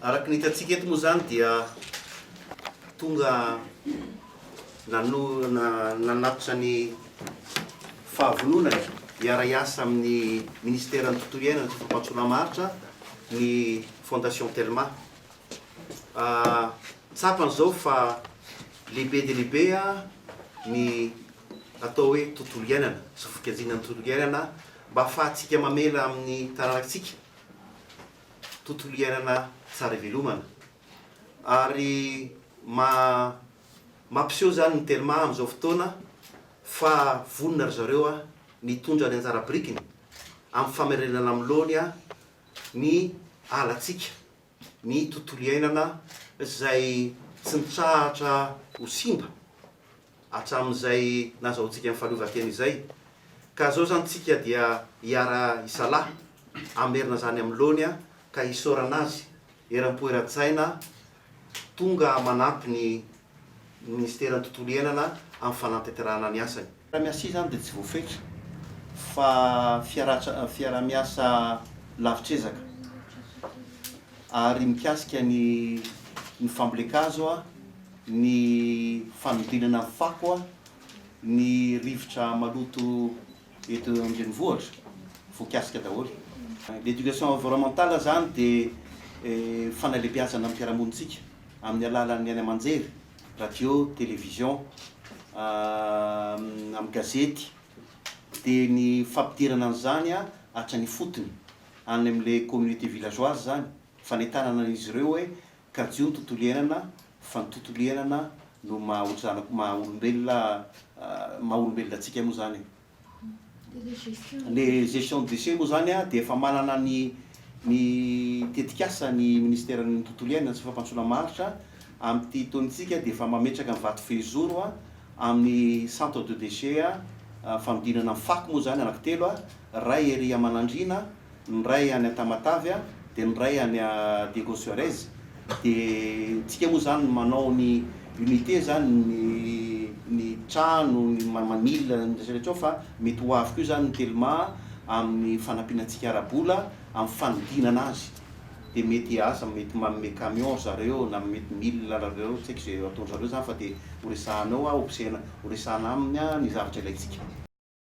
Araka ny hitantsika eto moa zany dia tonga nanatitra ny fahavononana hiara-iasa amin'ny ministera ny tontolo iainana sy fampahasolamaritra ny fondation Telma. Tsapany zao fa lehibe dia lehibe ny atao hoe tontolo iainana sy fikajiana ny tontolo iainana mba ahafahantsika mamela amin'ny taranakitsika tontolo iainana tsara ivelomana. Ary mampiseho zany ny Telma amin'izao fotoana fa vonona ry zareo nitondra ny anjara birikiny amin'ny famerenana amin'ny laony ny alatsika ny tontolo iainana izay tsy nitrahatra ho simba hatramin'izay nahazoantsika amin'ny fahaleovan-tena izay. Ka zao zany tsika dia hiara isalahy amerina zany amin'ny laony ka hisaorana azy eram-poeran-tsaina tonga manampy ny ministera ny tontolo iainana amin'ny fanatanterahana ny asany. Fiara-miasa zany dia tsy voafetra fa fiara-miasa lavitrezaka ary mikasika ny fambolekazo ny fanodinana ny fako ny rivotra maloto eto an-drenivohitra voakasika daholo. L'éducation environnementale zany dia fanalebiazana amin'ny mpiara-monitsika amin'ny alalan'ny ainy aman-jery, radio, télévision, amin'ny gazety, dia ny fampidirana an'izany hatrany fotony any amin'ilay communauté villageoise zany, fanentanana izy ireo hoe kajo ny tontolo iainana fa ny tontolo iainana no maha-olombelona atsika moa zany. Les gestion de déchets moa zany dia efa manana ny tetikasa ny ministera ny tontolo iainana sy fampahasolamaritra amin'ity taonitsika dia efa mametraka ny vato fehizoro amin'ny centre de déchets fanodinana amin'ny fako moa zany anankitelo, ray ery Manandrina, ny ray any Tamatavy dia ny ray any Diego Suarez. Dia tsika moa zany manao ny unité zany ny trano ny mamila rehetrarehetra ao fa mety ho avy koa zany ny Telma amin'ny fanampinantsika arabola amin'ny fanodinana azy. Dia mety asa mety manome camion zareo na mety milina zareo, tsy haiko izay ataon'zareo zany fa dia ho resahanao horesahana aminy ny zavatra ilaitsika.